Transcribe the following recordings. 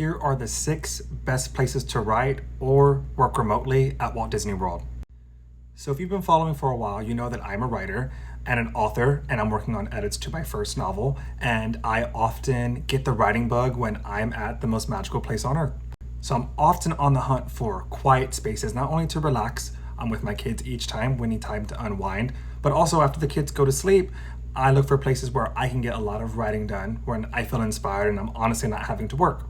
here are the 6 best places to write or work remotely at Walt Disney World. So if you've been following for a while, you know that I'm a writer and an author, and I'm working on edits to my first novel, and I often get the writing bug when I'm at the most magical place on earth. So I'm often on the hunt for quiet spaces, not only to relax, I'm with my kids each time, we need time to unwind, but also after the kids go to sleep, I look for places where I can get a lot of writing done, when I feel inspired and I'm honestly not having to work.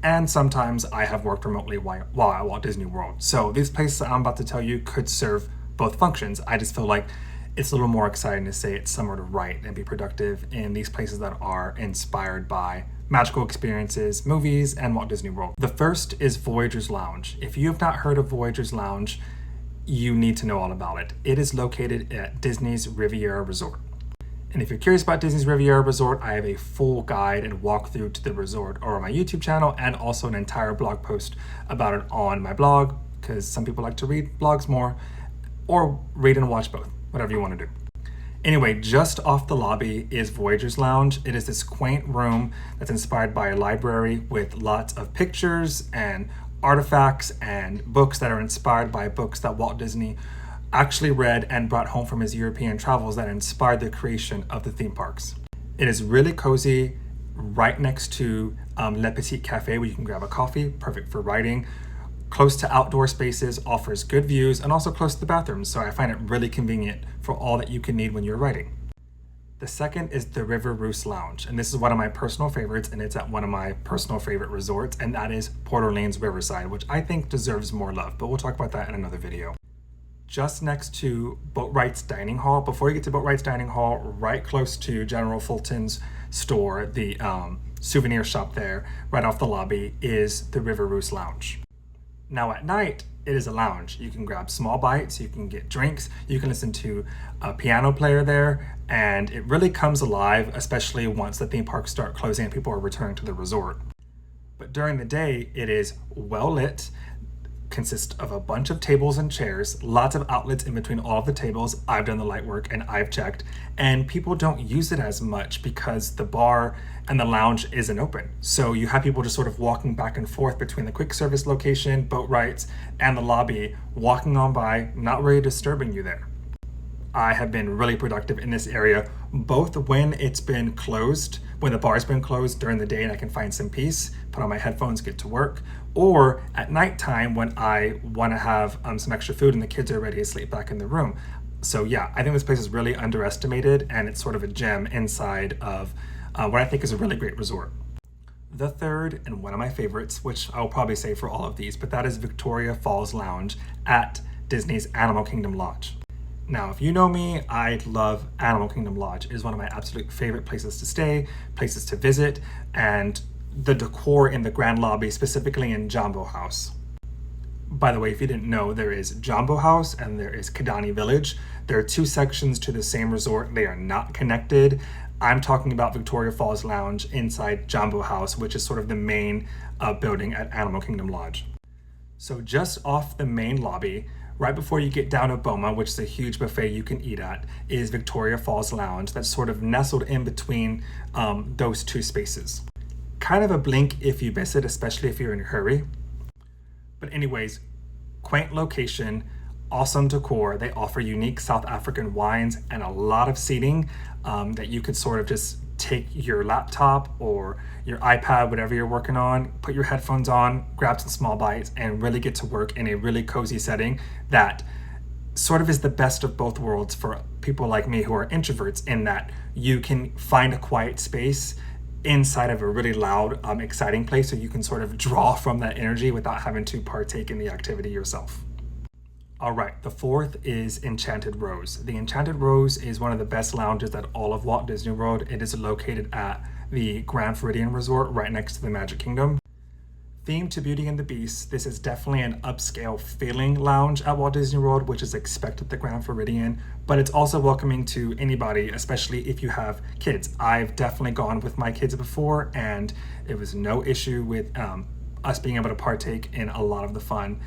And sometimes I have worked remotely while at Walt Disney World. So these places I'm about to tell you could serve both functions. I just feel like it's a little more exciting to say it's somewhere to write and be productive in these places that are inspired by magical experiences, movies, and Walt Disney World. The first is Voyageurs Lounge. If you have not heard of Voyageurs Lounge, you need to know all about it. It is located at Disney's Riviera Resort. And if you're curious about Disney's Riviera Resort, I have a full guide and walkthrough to the resort over on my YouTube channel, and also an entire blog post about it on my blog, because some people like to read blogs more, or read and watch both, whatever you want to do. Anyway, just off the lobby is Voyageurs Lounge. It is this quaint room that's inspired by a library with lots of pictures and artifacts and books that are inspired by books that Walt Disney actually read and brought home from his European travels that inspired the creation of the theme parks. It is really cozy, right next to Le Petit Cafe, where you can grab a coffee, perfect for writing. Close to outdoor spaces, offers good views, and also close to the bathrooms, so I find it really convenient for all that you can need when you're writing. The second is the Roost Lounge, and this is one of my personal favorites, and it's at one of my personal favorite resorts, and that is Port Orleans Riverside, which I think deserves more love, but we'll talk about that in another video. Just next to Boatwright's Dining Hall, before you get to Boatwright's Dining Hall, right close to General Fulton's store, the souvenir shop there, right off the lobby, is the Roost Lounge. Now at night, it is a lounge. You can grab small bites, you can get drinks, you can listen to a piano player there, and it really comes alive, especially once the theme parks start closing and people are returning to the resort. But during the day, it is well lit, consists of a bunch of tables and chairs, lots of outlets in between all of the tables. I've done the light work and I've checked, and people don't use it as much because the bar and the lounge isn't open. So you have people just sort of walking back and forth between the quick service location, Boatwright's, and the lobby, walking on by, not really disturbing you there. I have been really productive in this area, both when it's been closed, when the bar's been closed during the day and I can find some peace, put on my headphones, get to work, or at nighttime when I want to have some extra food and the kids are ready to sleep back in the room. So yeah, I think this place is really underestimated, and it's sort of a gem inside of what I think is a really great resort. The third, and one of my favorites, which I'll probably say for all of these, but that is Victoria Falls Lounge at Disney's Animal Kingdom Lodge. Now, if you know me, I love Animal Kingdom Lodge. It is one of my absolute favorite places to stay, places to visit, and the decor in the grand lobby, specifically in Jambo House. By the way, if you didn't know, there is Jambo House and there is Kidani Village. There are 2 sections to the same resort. They are not connected. I'm talking about Victoria Falls Lounge inside Jambo House, which is sort of the main building at Animal Kingdom Lodge. So just off the main lobby, right before you get down to Boma, which is a huge buffet you can eat at, is Victoria Falls Lounge that's sort of nestled in between those 2 spaces. Kind of a blink if you miss it, especially if you're in a hurry. But anyways, quaint location, awesome decor. They offer unique South African wines and a lot of seating that you could sort of just take your laptop or your iPad, whatever you're working on, put your headphones on, grab some small bites, and really get to work in a really cozy setting that sort of is the best of both worlds for people like me who are introverts, in that you can find a quiet space inside of a really loud, exciting place, so you can sort of draw from that energy without having to partake in the activity yourself. All right, the fourth is Enchanted Rose. The Enchanted Rose is one of the best lounges at all of Walt Disney World. It is located at the Grand Floridian Resort right next to the Magic Kingdom. Themed to Beauty and the Beast, this is definitely an upscale feeling lounge at Walt Disney World, which is expected at the Grand Floridian, but it's also welcoming to anybody, especially if you have kids. I've definitely gone with my kids before, and it was no issue with us being able to partake in a lot of the fun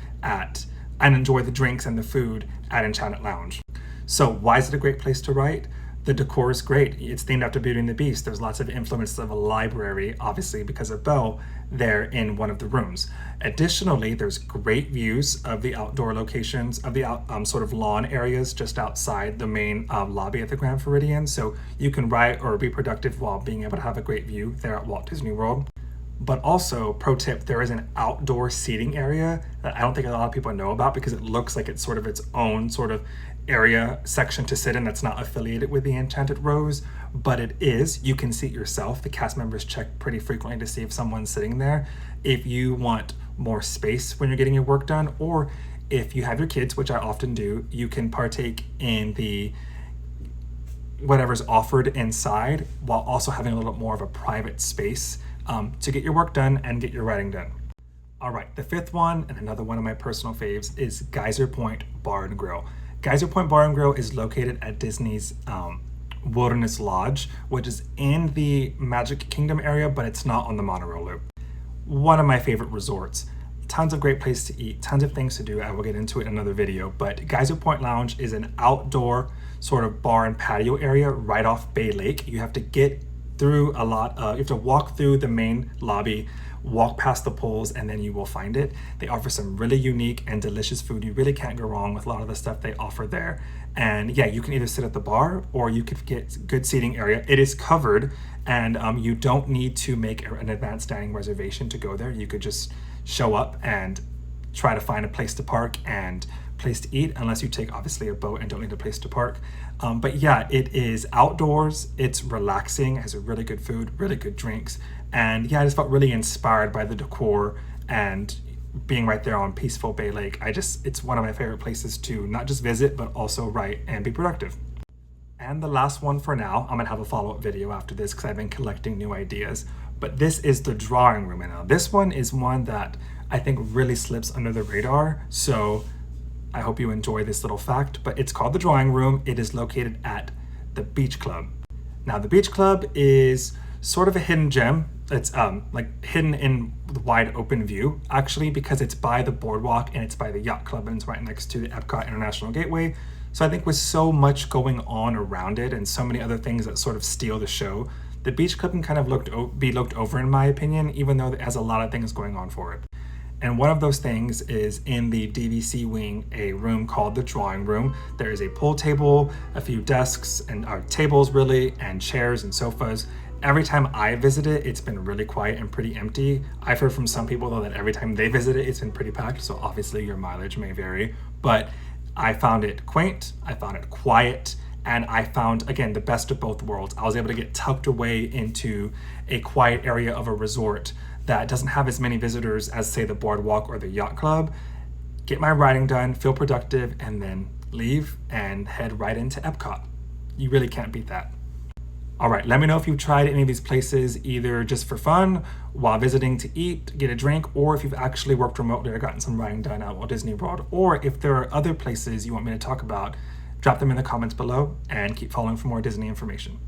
and enjoy the drinks and the food at Enchanted Lounge. So why is it a great place to write? The decor is great. It's themed after Beauty and the Beast. There's lots of influences of a library, obviously because of Belle, there in one of the rooms. Additionally, there's great views of the outdoor locations, of the sort of lawn areas just outside the main lobby at the Grand Floridian. So you can write or be productive while being able to have a great view there at Walt Disney World. But also, pro tip, there is an outdoor seating area that I don't think a lot of people know about because it looks like it's sort of its own sort of area section to sit in that's not affiliated with the Enchanted Rose, but it is. You can seat yourself. The cast members check pretty frequently to see if someone's sitting there. If you want more space when you're getting your work done, or if you have your kids, which I often do, you can partake in the whatever's offered inside while also having a little bit more of a private space to get your work done and get your writing done. All right, the fifth one, and another one of my personal faves, is Geyser Point Bar and Grill. Geyser Point Bar and Grill is located at Disney's Wilderness Lodge, which is in the Magic Kingdom area, but it's not on the monorail loop. One of my favorite resorts. Tons of great places to eat, tons of things to do. I will get into it in another video, but Geyser Point Lounge is an outdoor sort of bar and patio area right off Bay Lake. You have to get through you have to walk through the main lobby, walk past the poles, and then you will find it. They offer some really unique and delicious food. You really can't go wrong with a lot of the stuff they offer there. And yeah, you can either sit at the bar or you could get good seating area. It is covered, and you don't need to make an advanced dining reservation to go there. You could just show up and try to find a place to park and place to eat, unless you take obviously a boat and don't need a place to park. But yeah, it is outdoors, it's relaxing, has a really good food, really good drinks, and yeah, I just felt really inspired by the decor and being right there on peaceful Bay Lake. It's one of my favorite places to not just visit, but also write and be productive. And the last one for now, I'm gonna have a follow-up video after this because I've been collecting new ideas, but this is the drawing room. And now this one is one that I think really slips under the radar, so I hope you enjoy this little fact, but it's called the Drawing Room. It is located at the Beach Club. Now the Beach Club is sort of a hidden gem. It's like hidden in the wide open view, actually, because it's by the boardwalk and it's by the Yacht Club and it's right next to the Epcot International Gateway. So I think with so much going on around it and so many other things that sort of steal the show, the Beach Club can kind of be looked over in my opinion, even though it has a lot of things going on for it. And one of those things is in the DVC wing, a room called the Drawing Room. There is a pool table, a few desks and tables really, and chairs and sofas. Every time I visit it, it's been really quiet and pretty empty. I've heard from some people though that every time they visit it, it's been pretty packed. So obviously your mileage may vary, but I found it quaint, I found it quiet, and I found, again, the best of both worlds. I was able to get tucked away into a quiet area of a resort that doesn't have as many visitors as, say, the boardwalk or the Yacht Club, get my writing done, feel productive, and then leave and head right into Epcot. You really can't beat that. All right, let me know if you've tried any of these places, either just for fun, while visiting to eat, get a drink, or if you've actually worked remotely or gotten some writing done at Walt Disney World, or if there are other places you want me to talk about, drop them in the comments below and keep following for more Disney information.